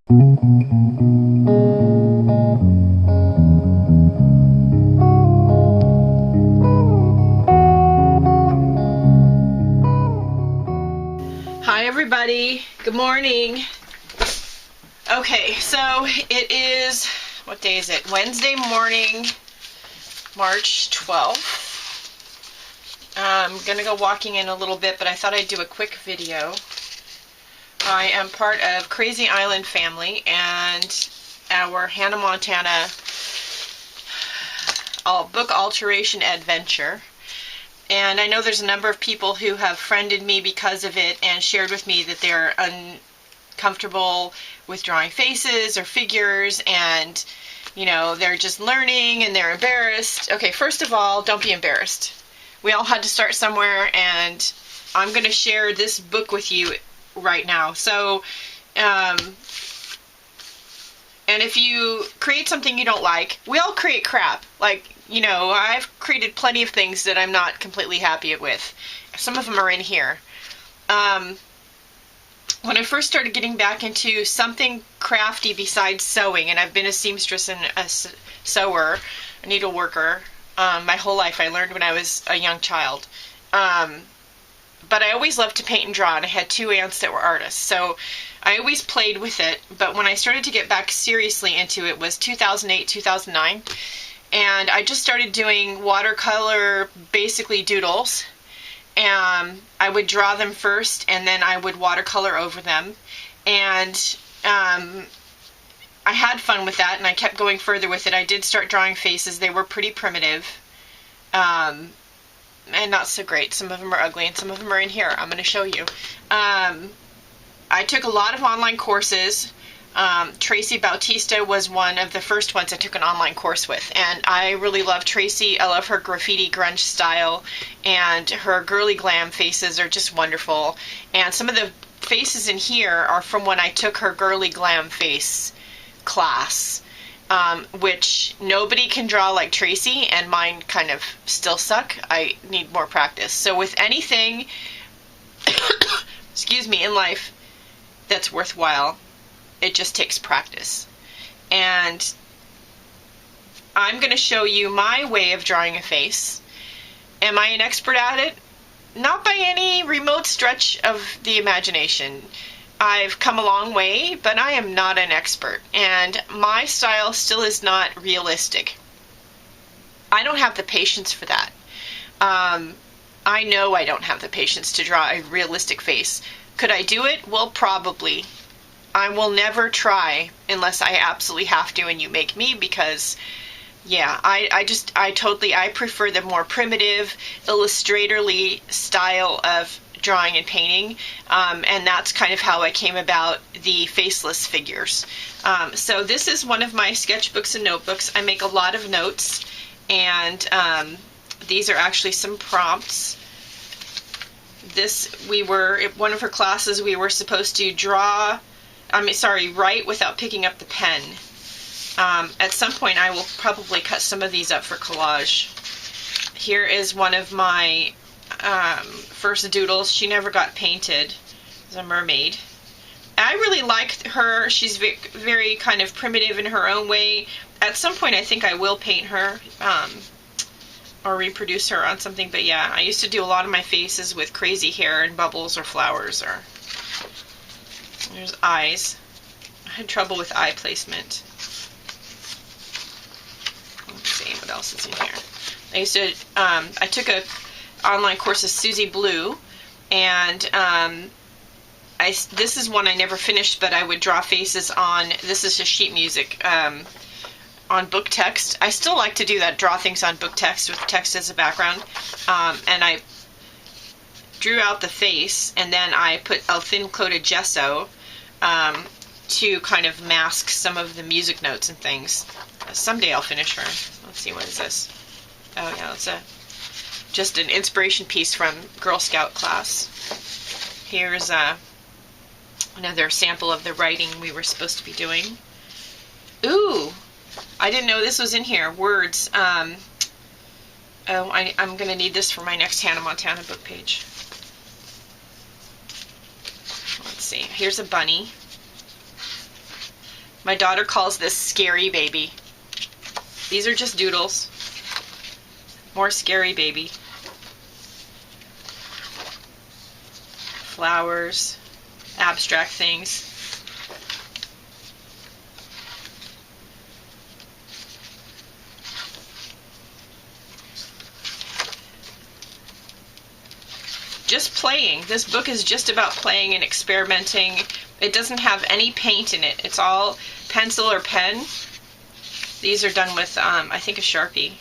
Hi everybody, good morning. Okay, so it is, what day is it? Wednesday morning, March 12th. I'm gonna go walking in a little bit, but I thought I'd do a quick video. I am part of Crazy Island family and our Hannah Montana book alteration adventure. And I know there's a number of people who have friended me because of it and shared with me that they're uncomfortable with drawing faces or figures, and you know, they're just learning and they're embarrassed. Okay, first of all, don't be embarrassed. We all had to start somewhere, and I'm going to share this book with you right now. So, and if you create something you don't like, we all create crap. Like, you know, I've created plenty of things that I'm not completely happy with. Some of them are in here. When I first started getting back into something crafty besides sewing, and I've been a seamstress and a sewer, a needle worker, my whole life. I learned when I was a young child. But I always loved to paint and draw, and I had two aunts that were artists, so I always played with it. But when I started to get back seriously into it was 2008, 2009, and I just started doing watercolor, basically doodles. I would draw them first, and then I would watercolor over them, and I had fun with that, and I kept going further with it. I did start drawing faces. They were pretty primitive, and not so great. Some of them are ugly, and some of them are in here. I'm going to show you. I took a lot of online courses. Tracy Bautista was one of the first ones I took an online course with, and I really love Tracy. I love her graffiti grunge style, and her girly glam faces are just wonderful. And some of the faces in here are from when I took her girly glam face class, which nobody can draw like Tracy, and mine kind of still suck. I need more practice. So with anything, excuse me, in life that's worthwhile, it just takes practice. And I'm going to show you my way of drawing a face. Am I an expert at it? Not by any remote stretch of the imagination. I've come a long way, but I am not an expert, and my style still is not realistic. I don't have the patience for that. I know I don't have the patience to draw a realistic face. Could I do it? Well, probably. I will never try unless I absolutely have to and you make me, because yeah, I prefer the more primitive, illustratorly style of drawing and painting, and that's kind of how I came about the faceless figures. So this is one of my sketchbooks and notebooks. I make a lot of notes, and these are actually some prompts. One of her classes, we were supposed to write without picking up the pen. At some point I will probably cut some of these up for collage. Here is one of my first doodles. She never got painted. It's a mermaid. I really liked her. She's very kind of primitive in her own way. At some point I think I will paint her or reproduce her on something, but yeah, I used to do a lot of my faces with crazy hair and bubbles or flowers. Or there's eyes. I had trouble with eye placement. Let's see what else is in here. I took a online course of Susie Blue, and this is one I never finished, but I would draw faces on. This is just sheet music on book text. I still like to do that, draw things on book text with text as a background, and I drew out the face, and then I put a thin coat of gesso to kind of mask some of the music notes and things. Someday I'll finish her. Let's see, what is this? Oh yeah, it's just an inspiration piece from Girl Scout class. Here's another sample of the writing we were supposed to be doing. Ooh, I didn't know this was in here. Words. I'm going to need this for my next Hannah Montana book page. Let's see. Here's a bunny. My daughter calls this Scary Baby. These are just doodles. More Scary Baby. Flowers, abstract things. Just playing. This book is just about playing and experimenting. It doesn't have any paint in it. It's all pencil or pen. These are done with, I think, a Sharpie.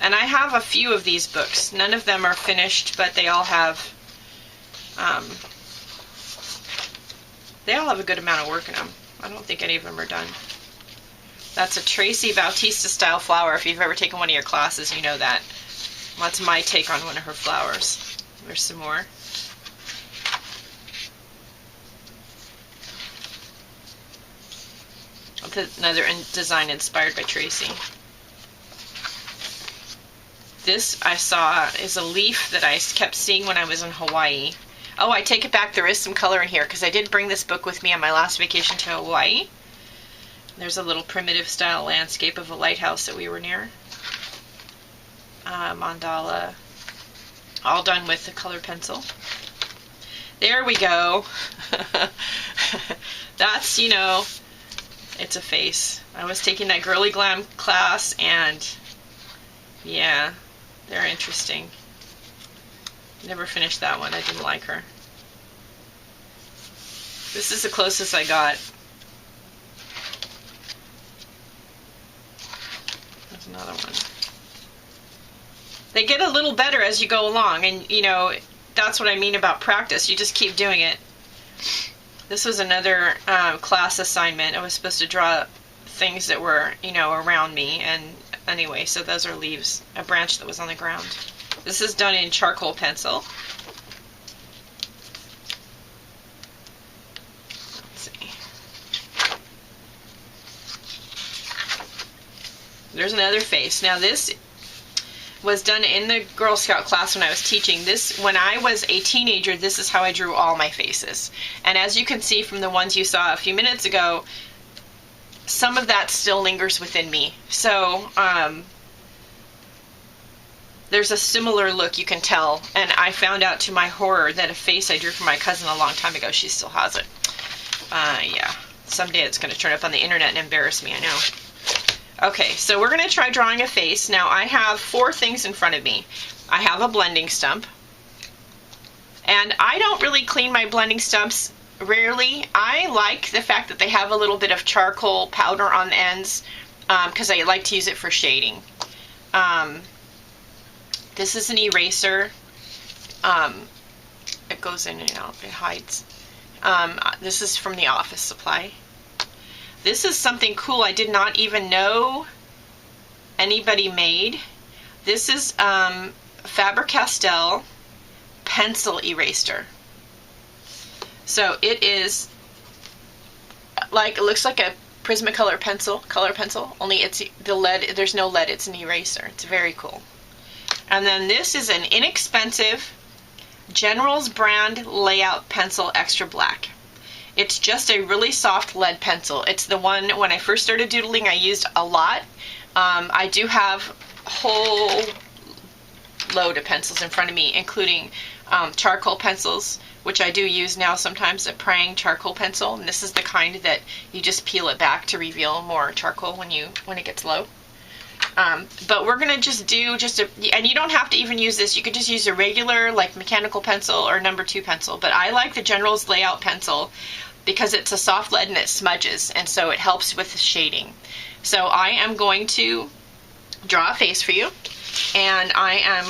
And I have a few of these books. None of them are finished, but they all have a good amount of work in them. I don't think any of them are done. That's a Tracy Bautista style flower. If you've ever taken one of your classes, you know that. That's my take on one of her flowers. There's some more. Another design inspired by Tracy. This I saw is a leaf that I kept seeing when I was in Hawaii. Oh, I take it back. There is some color in here because I did bring this book with me on my last vacation to Hawaii. There's a little primitive style landscape of a lighthouse that we were near. Mandala. All done with the color pencil. There we go. That's, you know, it's a face. I was taking that girly glam class and yeah, they're interesting. Never finished that one. I didn't like her. This is the closest I got. There's another one. They get a little better as you go along, and you know, that's what I mean about practice. You just keep doing it. This was another class assignment. I was supposed to draw things that were, you know, around me, and anyway, so those are leaves, a branch that was on the ground. This is done in charcoal pencil. Let's see. There's another face. Now this was done in the Girl Scout class when I was teaching. This, when I was a teenager, this is how I drew all my faces. And as you can see from the ones you saw a few minutes ago, some of that still lingers within me. So, there's a similar look, you can tell. And I found out to my horror that a face I drew for my cousin a long time ago, she still has it. Yeah. Someday it's going to turn up on the internet and embarrass me, I know. Okay, so we're going to try drawing a face. Now I have 4 things in front of me. I have a blending stump. And I don't really clean my blending stumps rarely. I like the fact that they have a little bit of charcoal powder on the ends because I like to use it for shading. This is an eraser. It goes in and out, it hides. This is from the office supply. This is something cool I did not even know anybody made. This is Faber-Castell pencil eraser. So it is like, it looks like a Prismacolor color pencil, only it's the lead, there's no lead, it's an eraser. It's very cool. And then this is an inexpensive General's brand layout pencil, extra black. It's just a really soft lead pencil. It's the one, when I first started doodling, I used a lot. I do have a whole load of pencils in front of me, including charcoal pencils, which I do use now sometimes, a praying charcoal pencil. And this is the kind that you just peel it back to reveal more charcoal when it gets low. But we're going to just do and you don't have to even use this. You could just use a regular, like, mechanical pencil or number 2 pencil. But I like the General's layout pencil because it's a soft lead and it smudges, and so it helps with the shading. So I am going to draw a face for you, and I am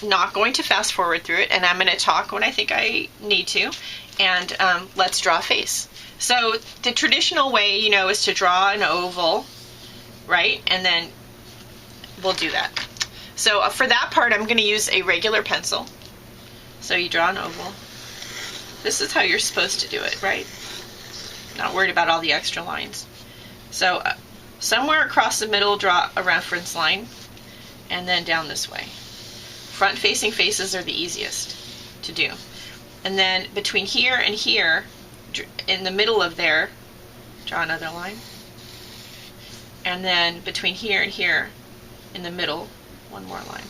not going to fast forward through it, and I'm going to talk when I think I need to, and let's draw a face. So the traditional way, you know, is to draw an oval, right? And then we'll do that. So for that part, I'm going to use a regular pencil. So you draw an oval. This is how you're supposed to do it, right? Not worried about all the extra lines. So somewhere across the middle, draw a reference line, and then down this way. Front-facing faces are the easiest to do. And then between here and here, in the middle of there, draw another line. And then between here and here, in the middle, one more line.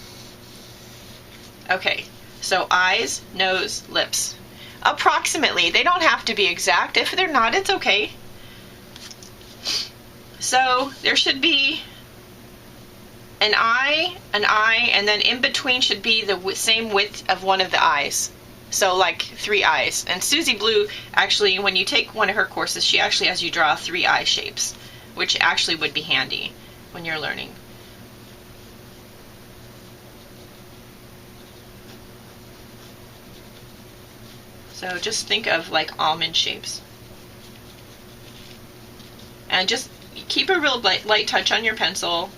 Okay, so eyes, nose, lips. Approximately. They don't have to be exact. If they're not, it's okay. So there should be an eye, and then in between should be the same width of one of the eyes. So like 3 eyes. And Susie Blue, actually, when you take one of her courses, she actually has you draw 3 eye shapes, which actually would be handy when you're learning. So just think of like almond shapes. And just keep a real light touch on your pencil.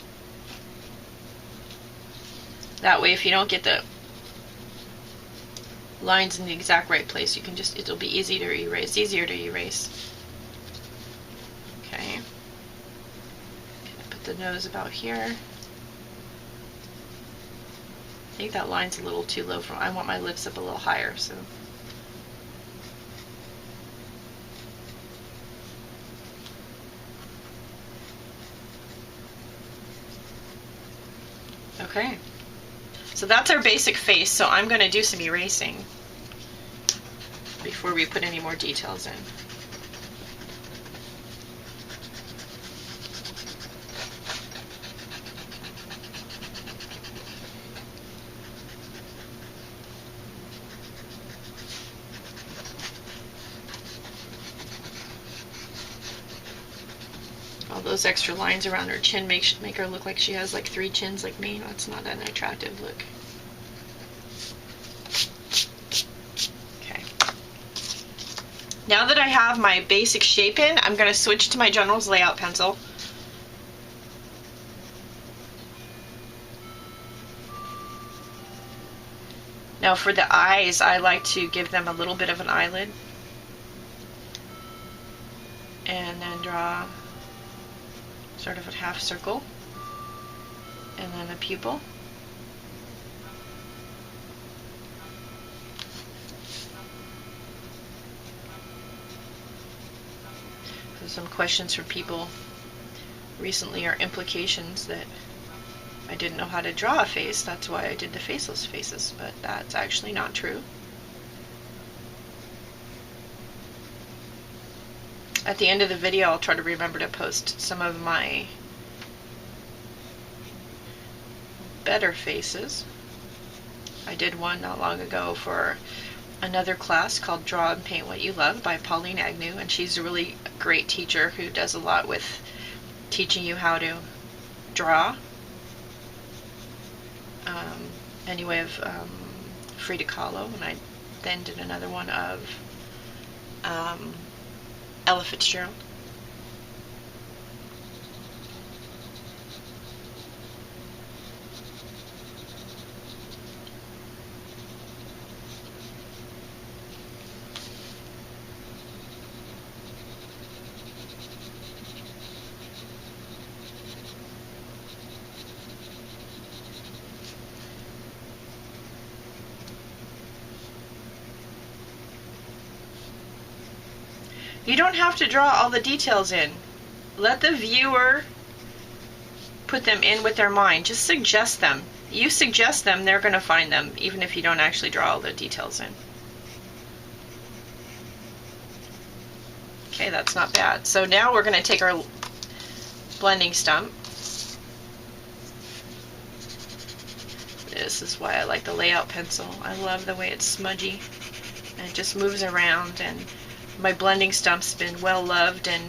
That way if you don't get the lines in the exact right place, you can just, it'll be easier to erase. Okay. Put the nose about here. I think that line's a little too low. I want my lips up a little higher, so. Okay. So that's our basic face, so I'm going to do some erasing before we put any more details in. All those extra lines around her chin make her look like she has like 3 chins like me. That's not an attractive look. Okay. Now that I have my basic shape in, I'm going to switch to my General's Layout pencil. Now for the eyes, I like to give them a little bit of an eyelid. And then draw sort of a half circle, and then a pupil. So some questions from people recently are implications that I didn't know how to draw a face, that's why I did the faceless faces, but that's actually not true. At the end of the video, I'll try to remember to post some of my better faces. I did one not long ago for another class called Draw and Paint What You Love by Pauline Agnew, and she's a really great teacher who does a lot with teaching you how to draw. Anyway, of Frida Kahlo, and I then did another one of Ella Fitzgerald. You don't have to draw all the details in. Let the viewer put them in with their mind. Just suggest them. You suggest them, they're going to find them, even if you don't actually draw all the details in. Okay, that's not bad. So now we're going to take our blending stump. This is why I like the layout pencil. I love the way it's smudgy and it just moves around, and my blending stump's been well loved and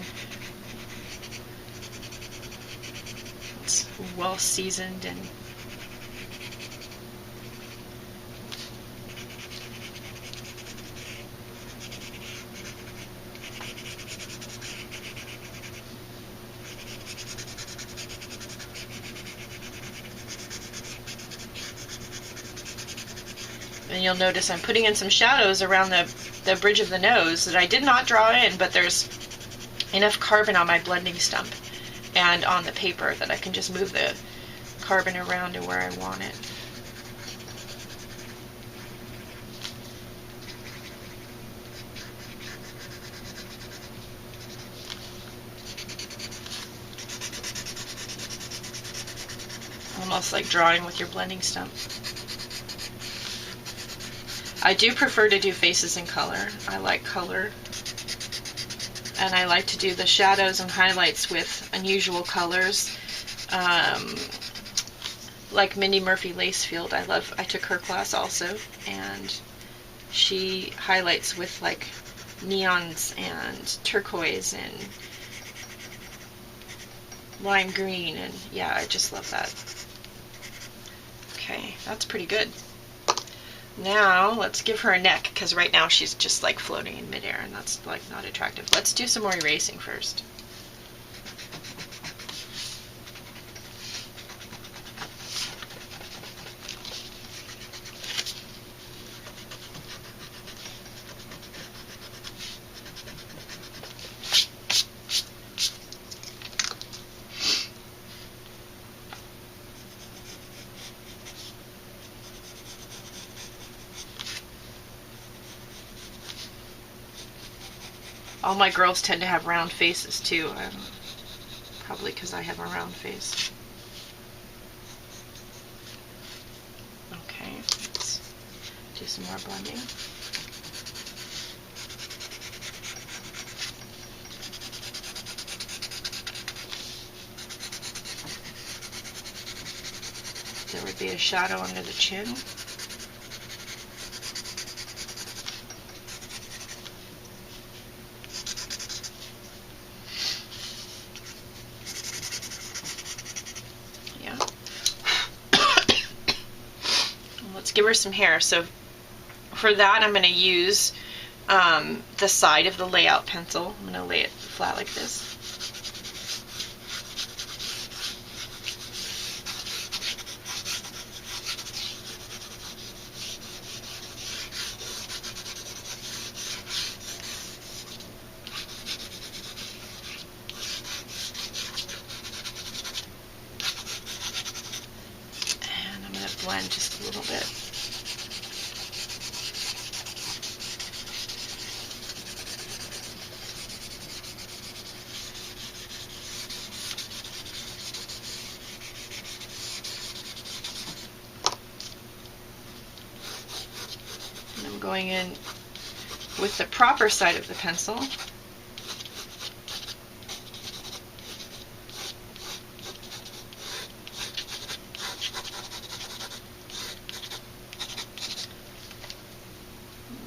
it's well seasoned and you'll notice I'm putting in some shadows around the bridge of the nose that I did not draw in, but there's enough carbon on my blending stump and on the paper that I can just move the carbon around to where I want it. else, like drawing with your blending stump. I do prefer to do faces in color. I like color. And I like to do the shadows and highlights with unusual colors. Like Mindy Murphy Lacefield, I took her class also, and she highlights with like neons and turquoise and lime green, and yeah, I just love that. Okay, that's pretty good. Now let's give her a neck, because right now she's just like floating in midair, and that's like not attractive. Let's do some more erasing first. All my girls tend to have round faces too, probably because I have a round face. Okay, let's do some more blending. There would be a shadow under the chin. Give her some hair. So for that, I'm going to use the side of the layout pencil. I'm going to lay it flat like this. And I'm going to blend just a little bit. Going in with the proper side of the pencil.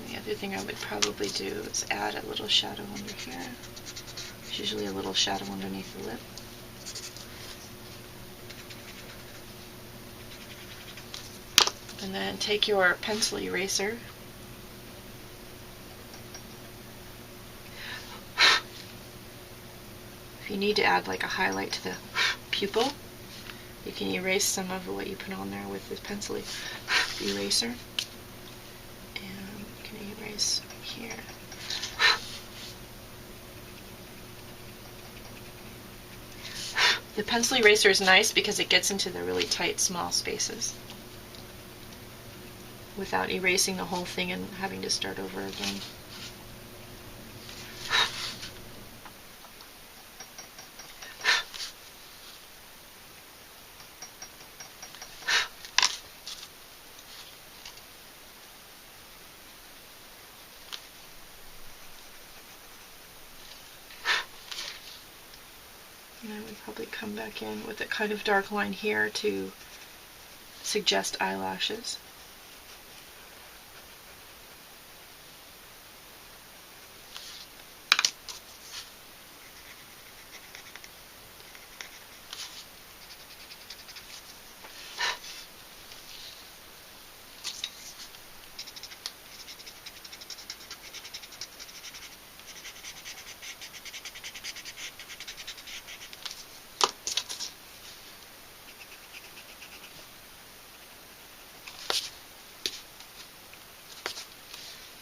The other thing I would probably do is add a little shadow under here. There's usually a little shadow underneath the lip. And then take your pencil eraser . If you need to add like a highlight to the pupil, you can erase some of what you put on there with this pencil eraser. And you can erase here. The pencil eraser is nice because it gets into the really tight, small spaces without erasing the whole thing and having to start over again. And I would probably come back in with a kind of dark line here to suggest eyelashes.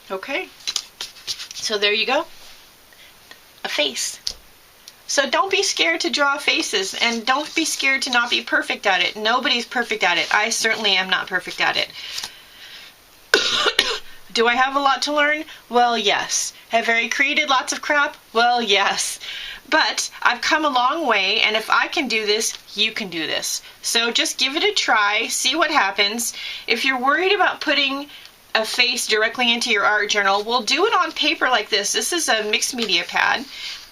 Okay, so there you go, a face. So don't be scared to draw faces, and don't be scared to not be perfect at it. Nobody's perfect at it. I certainly am not perfect at it. Do I have a lot to learn? Well, yes. Have I created lots of crap? Well, yes. But I've come a long way, and if I can do this, you can do this. So just give it a try, see what happens. If you're worried about putting a face directly into your art journal, we'll do it on paper like this. This is a mixed media pad,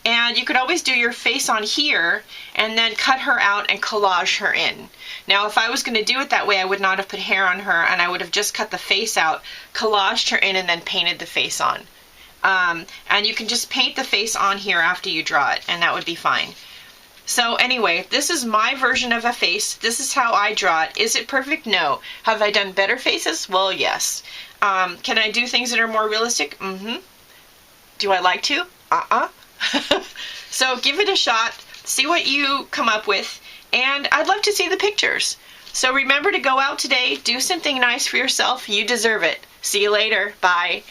and you could always do your face on here and then cut her out and collage her in. Now, if I was going to do it that way, I would not have put hair on her, and I would have just cut the face out, collaged her in, and then painted the face on. And you can just paint the face on here after you draw it, and that would be fine. So anyway, this is my version of a face. This is how I draw it. Is it perfect? No. Have I done better faces? Well, yes. Can I do things that are more realistic? Mm-hmm. Do I like to? So give it a shot, see what you come up with, and I'd love to see the pictures. So remember to go out today, do something nice for yourself. You deserve it. See you later. Bye.